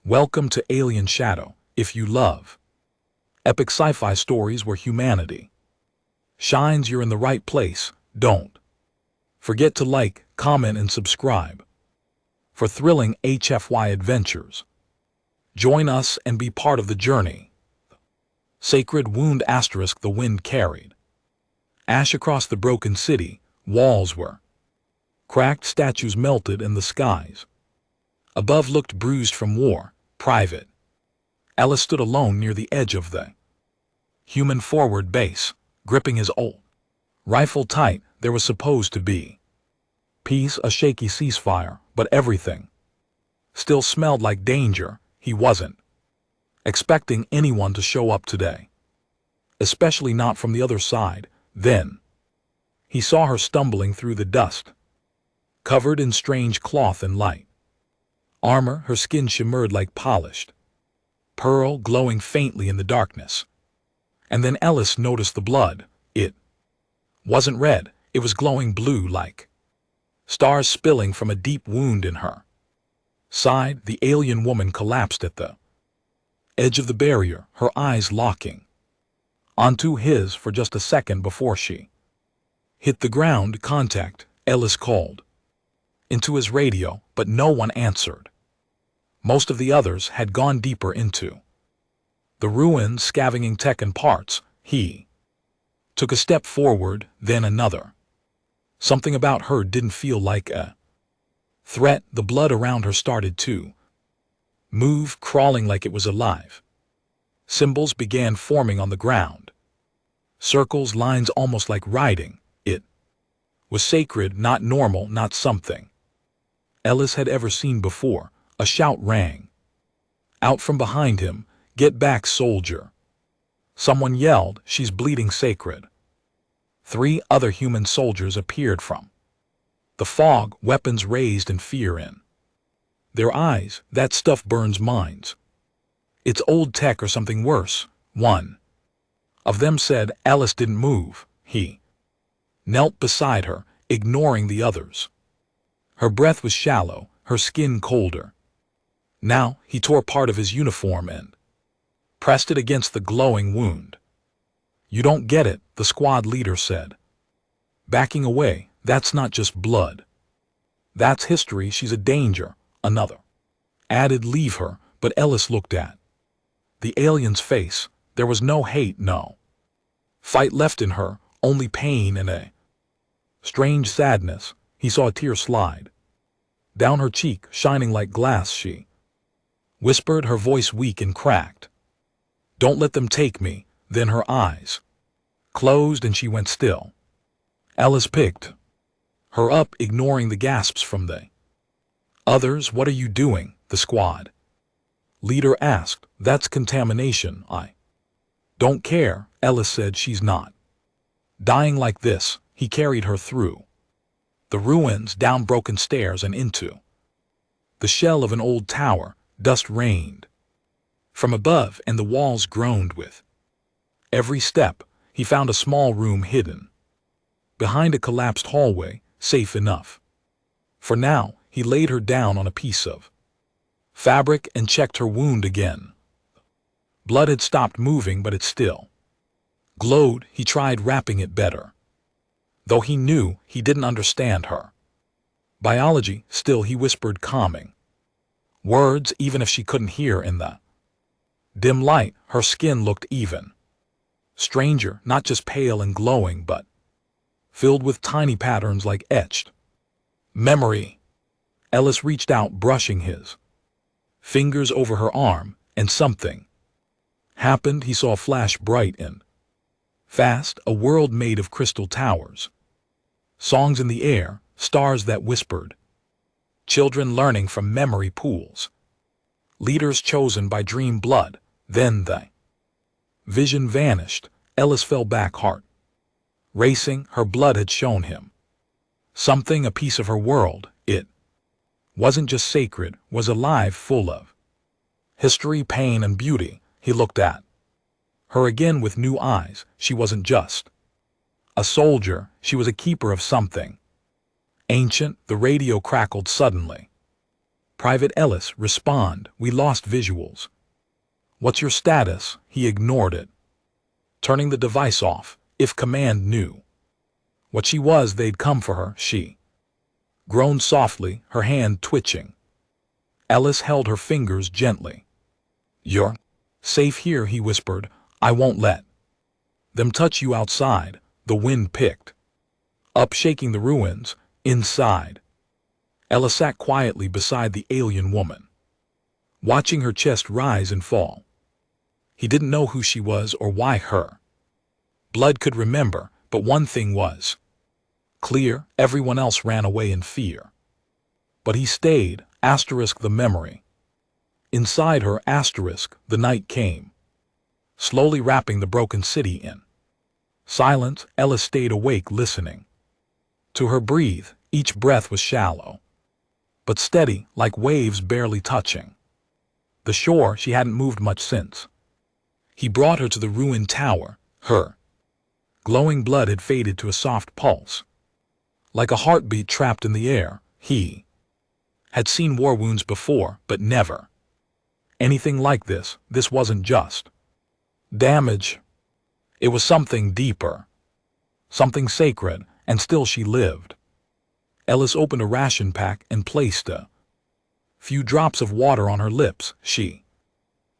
Welcome to Alien Shadow. If you love epic sci-fi stories where humanity shines, you're in the right place. Don't forget to like, comment, and subscribe for thrilling HFY adventures. Join us and be part of the journey. Sacred Wound *, the wind carried ash across the broken city. Walls were cracked, statues melted, and the skies above looked bruised from war. Private Ellis stood alone near the edge of the human forward base, gripping his old rifle tight. There was supposed to be peace, a shaky ceasefire, but everything still smelled like danger. He wasn't expecting anyone to show up today, especially not from the other side. Then he saw her stumbling through the dust, covered in strange cloth and light armor. Her skin shimmered like polished pearl, glowing faintly in the darkness. And then Ellis noticed the blood. It wasn't red, it was glowing blue, like stars spilling from a deep wound in her side. The alien woman collapsed at the edge of the barrier, her eyes locking onto his for just a second before she hit the ground. Contact, Ellis called into his radio, but no one answered. Most of the others had gone deeper into the ruins, scavenging tech and parts. He took a step forward, then another. Something about her didn't feel like a threat. The blood around her started to move, crawling like it was alive. Symbols began forming on the ground. Circles, lines, almost like writing. It was sacred, not normal, not something Ellis had ever seen before. A shout rang out from behind him. "Get back, soldier!" Someone yelled. "She's bleeding sacred." 3 other human soldiers appeared from the fog, weapons raised and fear in their eyes. "That stuff burns minds. It's old tech or something worse," one of them said. Ellis didn't move. He knelt beside her, ignoring the others. Her breath was shallow, her skin colder. Now he tore part of his uniform and pressed it against the glowing wound. "You don't get it," the squad leader said, backing away. "That's not just blood. That's history. She's a danger," another added. "Leave her." But Ellis looked at the alien's face. There was no hate, no fight left in her, only pain and a strange sadness. He saw a tear slide down her cheek, shining like glass. She whispered, her voice weak and cracked, "Don't let them take me." Then her eyes closed and she went still. Ellis picked her up, ignoring the gasps from the others. "What are you doing?" the squad leader asked. "That's contamination." "I don't care," Ellis said. "She's not dying like this." He carried her through the ruins, down broken stairs, and into the shell of an old tower. Dust rained from above, and the walls groaned with every step. He found a small room hidden behind a collapsed hallway, safe enough for now. He laid her down on a piece of fabric and checked her wound again. Blood had stopped moving, but it still glowed. He tried wrapping it better, though he knew he didn't understand her biology. Still, he whispered calming words, even if she couldn't hear in the dim light. Her skin looked even stranger, not just pale and glowing, but filled with tiny patterns like etched memory. Ellis reached out, brushing his fingers over her arm, and something happened. He saw a flash, bright and fast, a world made of crystal towers, songs in the air, stars that whispered, children learning from memory pools, leaders chosen by dream blood. Then the vision vanished. Ellis fell back, heart racing. Her blood had shown him something, a piece of her world. It wasn't just sacred, was alive, full of history, pain, and beauty. He looked at her again with new eyes. She wasn't just a soldier, she was a keeper of something ancient. The radio crackled suddenly. Private Ellis, respond. We lost visuals. What's your status? He ignored it. Turning the device off. If command knew what she was, they'd come for her. She groaned softly, her hand twitching. Ellis held her fingers gently. You're safe here, he whispered. I won't let them touch you outside. The wind picked up, shaking the ruins. Inside, Ellis sat quietly beside the alien woman, watching her chest rise and fall. He didn't know who she was or why her blood could remember, but one thing was clear: everyone else ran away in fear. But he stayed. The memory inside her. The night came, slowly wrapping the broken city in silence. Ellis stayed awake, listening to her breathe. Each breath was shallow, but steady, like waves barely touching the shore. She hadn't moved much since he brought her to the ruined tower. Her glowing blood had faded to a soft pulse, like a heartbeat trapped in the air. He had seen war wounds before, but never anything like this. This wasn't just damage. It was something deeper, something sacred, and still she lived. Ellis opened a ration pack and placed a few drops of water on her lips. She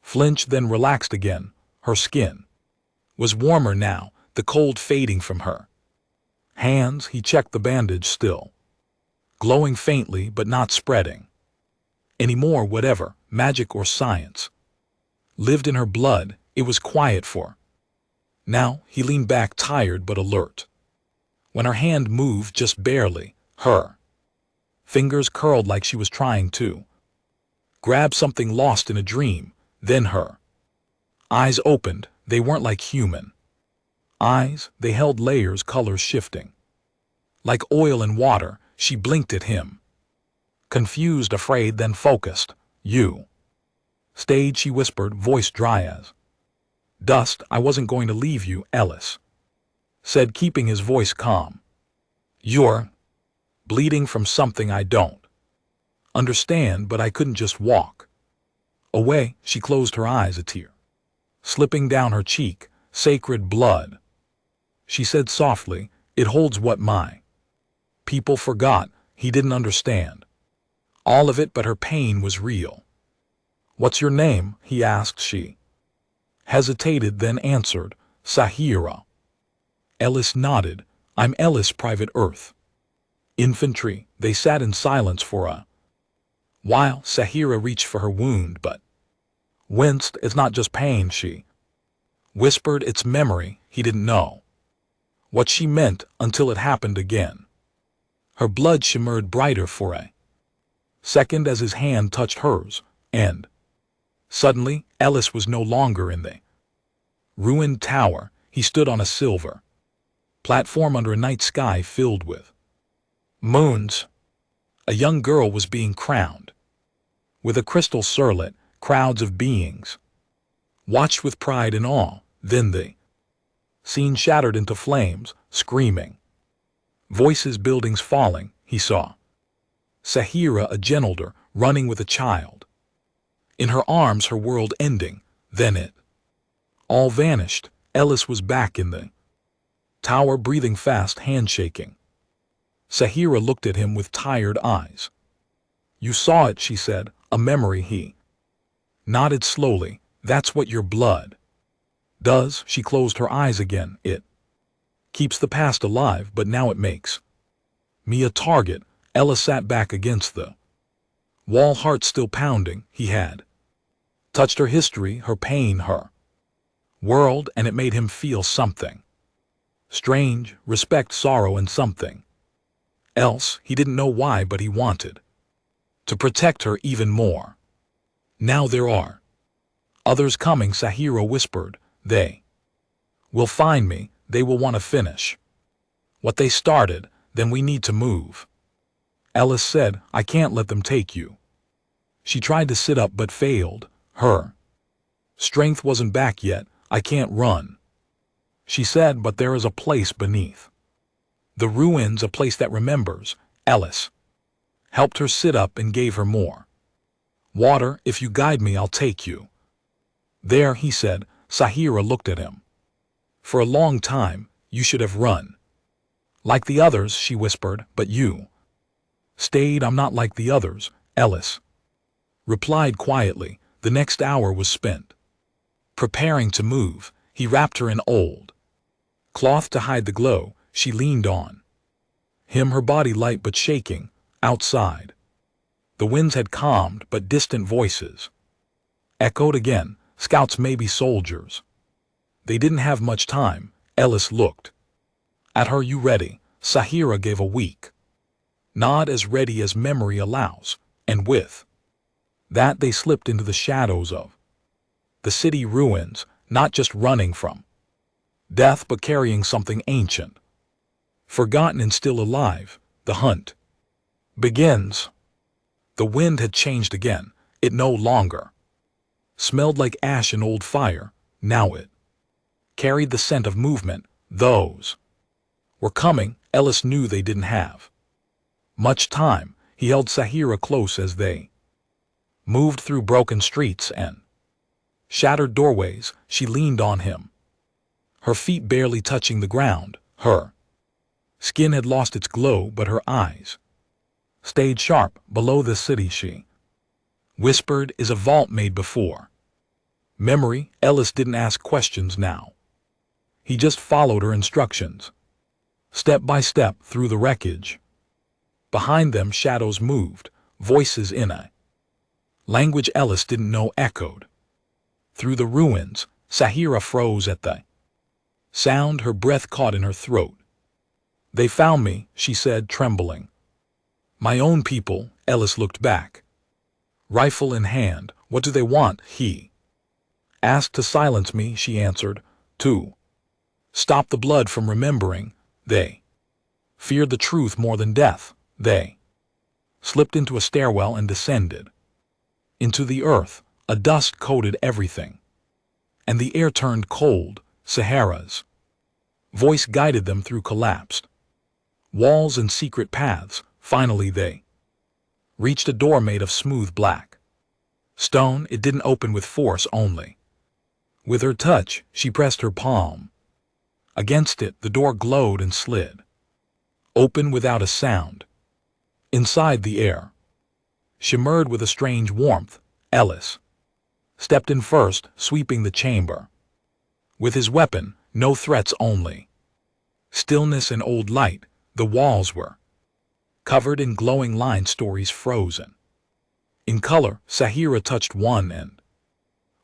flinched, then relaxed again. Her skin was warmer now, the cold fading from her hands. He checked the bandage, still glowing faintly but not spreading anymore. Whatever magic or science lived in her blood, it was quiet for now. He leaned back, tired but alert. When her hand moved just barely, her fingers curled like she was trying to grab something lost in a dream. Then her eyes opened. They weren't like human eyes. They held layers, colors shifting like oil and water. She blinked at him, confused, afraid, then focused. You stayed, she whispered, voice dry as dust. I wasn't going to leave you, Ellis said, keeping his voice calm. You're bleeding from something I don't understand, but I couldn't just walk away. She closed her eyes, a tear slipping down her cheek. Sacred blood, she said softly. It holds what my people forgot. He didn't understand all of it, but her pain was real. What's your name? He asked. She hesitated, then answered, Sahira. Ellis nodded. I'm Ellis, Private Earth Infantry. They sat in silence for a while. Sahira reached for her wound, but winced. It's not just pain, she whispered. It's memory. He didn't know what she meant until it happened again. Her blood shimmered brighter for a second as his hand touched hers, and suddenly Ellis was no longer in the ruined tower. He stood on a silver platform under a night sky filled with moons. A young girl was being crowned with a crystal circlet. Crowds of beings watched with pride and awe. Then the scene shattered into flames, screaming voices, buildings falling. He saw Sahira, a genelder, running with a child in her arms, her world ending. Then it all vanished. Ellis was back in the tower, breathing fast, handshaking. Sahira looked at him with tired eyes. You saw it, she said. A memory. He nodded slowly. That's what your blood does. She closed her eyes again. It keeps the past alive, but now it makes me a target. Ellis sat back against the wall, heart still pounding. He had touched her history, her pain, her world, and it made him feel something strange, respect, sorrow, and something else. He didn't know why, but he wanted to protect her even more. Now there are others coming, Sahira whispered. They will find me. They will want to finish what they started. Then we need to move. Ellis said, I can't let them take you. She tried to sit up but failed. Her strength wasn't back yet. I can't run, she said, but there is a place beneath the ruins, a place that remembers. Ellis helped her sit up and gave her more Water, if you guide me, I'll take you. There, he said. Saheera looked at him. For a long time, you should have run. Like the others, she whispered, but you stayed. I'm not like the others, Ellis replied quietly. The next hour was spent preparing to move. He wrapped her in old cloth to hide the glow. She leaned on him, her body light but shaking. Outside, the winds had calmed, but distant voices echoed again. Scouts, maybe soldiers. They didn't have much time. Ellis looked at her. You ready? Saheera gave a weak nod, as ready as memory allows, and with that they slipped into the shadows of the city ruins, not just running from death but carrying something ancient, forgotten and still alive. The hunt begins. The wind had changed again. It no longer smelled like ash and old fire. Now it carried the scent of movement. Those were coming. Ellis knew they didn't have much time. He held Saheera close as they moved through broken streets and shattered doorways. She leaned on him, her feet barely touching the ground. Her skin had lost its glow, but her eyes stayed sharp. Below the city, she whispered, is a vault made before memory. Ellis didn't ask questions now. He just followed her instructions, step by step, through the wreckage. Behind them, shadows moved, voices in a language Ellis didn't know echoed through the ruins. Saheera froze at the sound, her breath caught in her throat. They found me, she said, trembling. My own people. Ellis looked back, rifle in hand. What do they want? He asked. To silence me, she answered. To stop the blood from remembering. They feared the truth more than death. They slipped into a stairwell and descended into the earth. A dust coated everything, and the air turned cold. Saheera's voice guided them through collapsed walls and secret paths. Finally they reached a door made of smooth black stone. It didn't open with force, only with her touch. She pressed her palm against it. The door glowed and slid open without a sound. Inside, the air shimmered with a strange warmth. Ellis stepped in first, sweeping the chamber with his weapon. No threats, only stillness and old light. The walls were covered in glowing lines, stories frozen in color. Saheera touched one and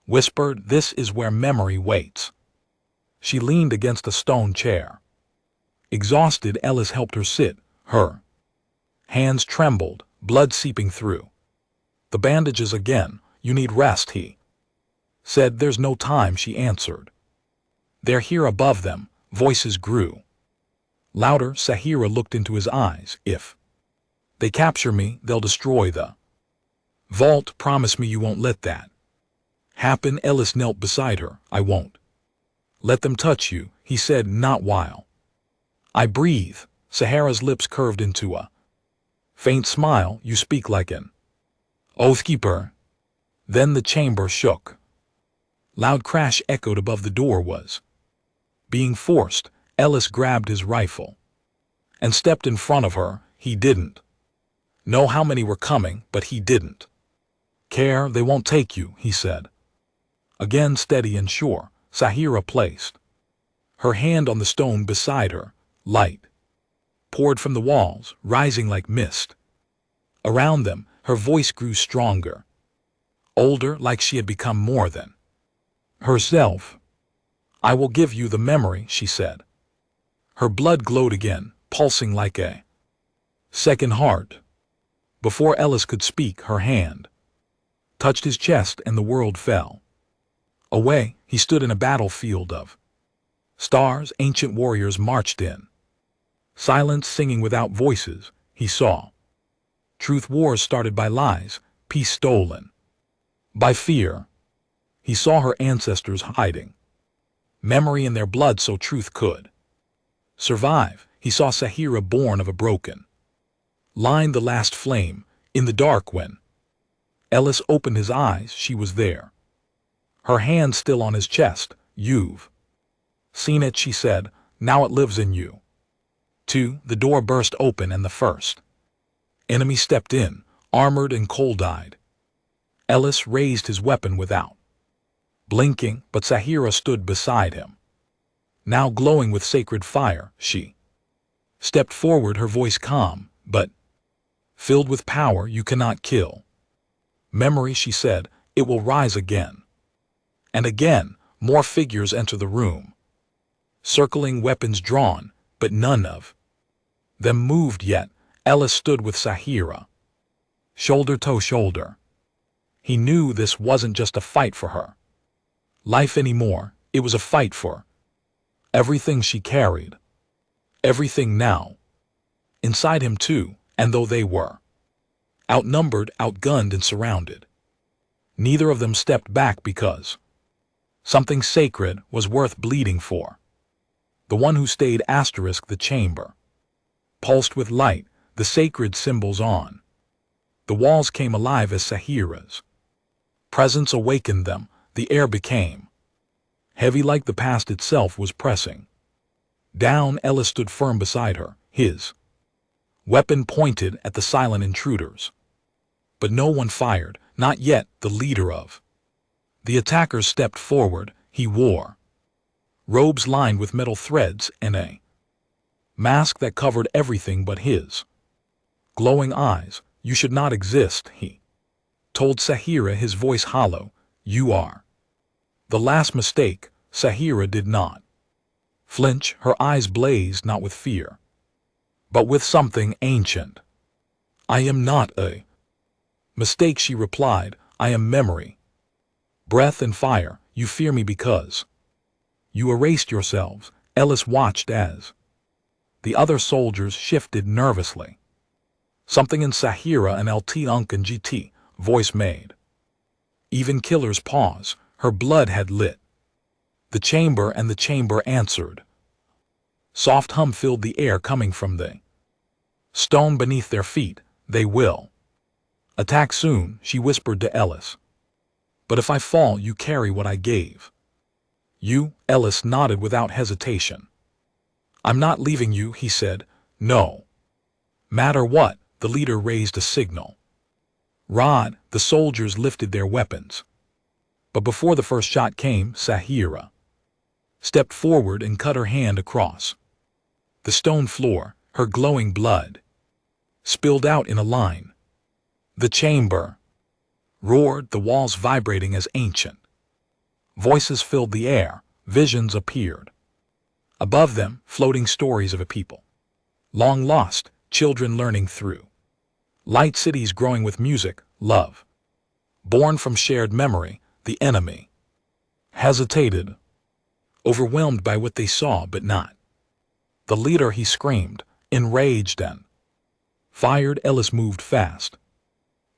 whispered, this is where memory waits. She leaned against a stone chair. Exhausted, Ellis helped her sit. Her hands trembled, blood seeping through the bandages. Again, you need rest, he said. There's no time, she answered. They're here. Above them, voices grew louder. Saheera looked into his eyes. If they capture me, they'll destroy the vault. Promise me you won't let that happen. Ellis knelt beside her. I won't let them touch you, he said. Not while I breathe. Saheera's lips curved into a faint smile. You speak like an oathkeeper. Then the chamber shook. Loud crash echoed above. The door was being forced. Ellis grabbed his rifle and stepped in front of her. He didn't know how many were coming, but he didn't care. They won't take you, he said. Again, steady and sure, Saheera placed her hand on the stone beside her. Light poured from the walls, rising like mist around them. Her voice grew stronger, older, like she had become more than herself. I will give you the memory, she said. Her blood glowed again, pulsing like a second heart. Before Ellis could speak, her hand touched his chest and the world fell away. He stood in a battlefield of stars. Ancient warriors marched in silence, singing without voices. He saw truth, wars started by lies, peace stolen by fear. He saw her ancestors hiding memory in their blood so truth could survive. He saw Saheera born of a broken line, the last flame in the dark when Ellis opened his eyes. She was there. Her hand still on his chest. "You've seen it," she said. "Now it lives in you." 2. The door burst open and the first enemy stepped in, armored and cold-eyed. Ellis raised his weapon without blinking, but Saheera stood beside him. Now glowing with sacred fire, she stepped forward, her voice calm, but filled with power. "You cannot kill memory," she said. "It will rise again." And again, more figures enter the room, circling, weapons drawn, but none of them moved yet. Ellis stood with Saheera, shoulder to shoulder. He knew this wasn't just a fight for her life anymore. It was a fight for everything she carried, everything now inside him too. And though they were outnumbered, outgunned, and surrounded, neither of them stepped back because something sacred was worth bleeding for. The one who stayed. The chamber pulsed with light, the sacred symbols on the walls came alive as Saheera's presence awakened them. The air became heavy, like the past itself was pressing down. Ellis stood firm beside her, his weapon pointed at the silent intruders. But no one fired, not yet. The leader of the attackers stepped forward. He wore robes lined with metal threads and a mask that covered everything but his glowing eyes. "You should not exist," he told Saheera, his voice hollow. "You are the last mistake." Saheera did not flinch. Her eyes blazed, not with fear, but with something ancient. "I am not a mistake," she replied. "I am memory, breath and fire. You fear me because you erased yourselves." Ellis watched as the other soldiers shifted nervously. Something in Saheera and LT Uncan GT voice made even killers pause. Her blood had lit the chamber, and the chamber answered. Soft hum filled the air, coming from the stone beneath their feet. "They will attack soon," she whispered to Ellis. "But if I fall, you carry what I gave you." Ellis nodded without hesitation. "I'm not leaving you," he said. "No matter what." The leader raised a signal rod. The soldiers lifted their weapons. But before the first shot came, Saheera stepped forward and cut her hand across the stone floor. Her glowing blood spilled out in a line. The chamber roared, the walls vibrating as ancient voices filled the air. Visions appeared above them, floating stories of a people long lost, children learning through light, cities growing with music, love born from shared memory. The enemy hesitated, overwhelmed by what they saw, but not the leader. He screamed, enraged, and fired. Ellis moved fast,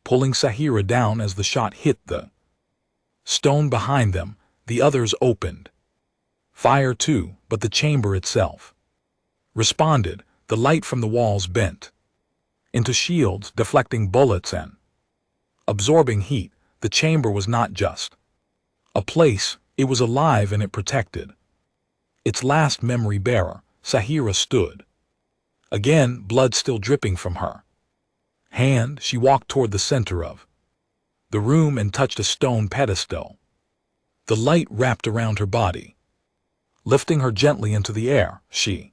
pulling Saheera down as the shot hit the stone behind them. The others opened fire too, but the chamber itself responded. The light from the walls bent into shields, deflecting bullets and absorbing heat. The chamber was not just a place, it was alive, and it protected its last memory bearer. Saheera stood again, blood still dripping from her hand. She walked toward the center of the room and touched a stone pedestal. The light wrapped around her body, lifting her gently into the air. She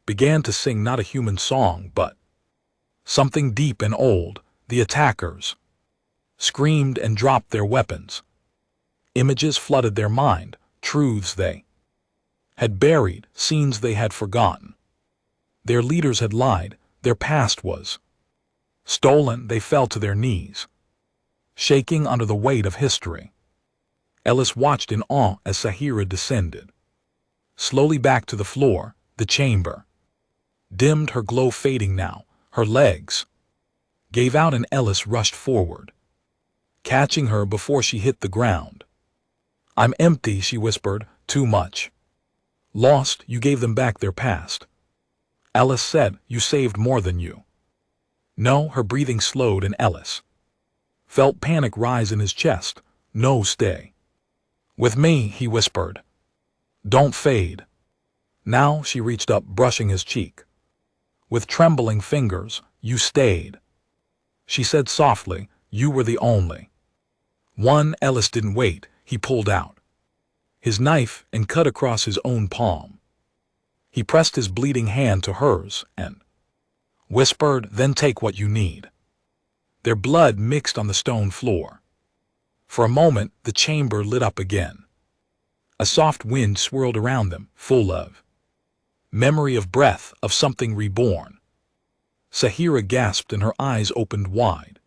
began to sing, not a human song, but something deep and old. The attackers screamed and dropped their weapons. Images flooded their mind, truths they had buried, scenes they had forgotten. Their leaders had lied, their past was stolen. They fell to their knees, shaking under the weight of history. Ellis watched in awe as Saheera descended slowly back to the floor. The chamber dimmed, her glow fading now. Her legs gave out and Ellis rushed forward, catching her before she hit the ground. "I'm empty," she whispered. "Too much lost. You gave them back their past." Ellis said, "You saved more than you." No, her breathing slowed and Ellis felt panic rise in his chest. No, stay. With me, he whispered. Don't fade. Now she reached up, brushing his cheek. With trembling fingers, you stayed. She said softly, you were the only one. Ellis didn't wait. He pulled out his knife and cut across his own palm. He pressed his bleeding hand to hers and whispered, then take what you need. Their blood mixed on the stone floor. For a moment, the chamber lit up again. A soft wind swirled around them, full of memory, of breath, of something reborn. Saheera gasped and her eyes opened wide.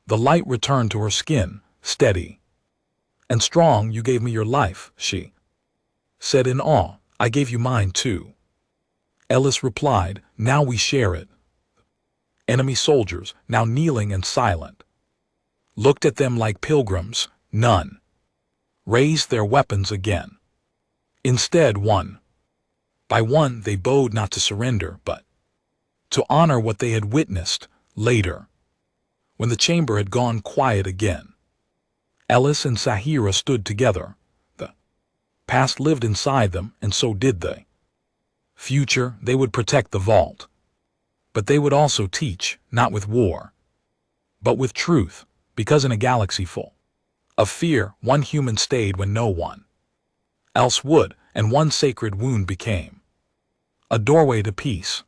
The light returned to her skin, steady and strong. You gave me your life, she said in awe. I gave you mine too. Ellis replied, now we share it. Enemy soldiers, now kneeling and silent, looked at them like pilgrims. None raised their weapons again. Instead, one by one, they bowed, not to surrender, but to honor what they had witnessed. Later, when the chamber had gone quiet again, Ellis and Saheera stood together. The past lived inside them, and so did the future. They would protect the vault, but they would also teach, not with war, but with truth, because in a galaxy full of fear, one human stayed when no one else would, and one sacred wound became a doorway to peace.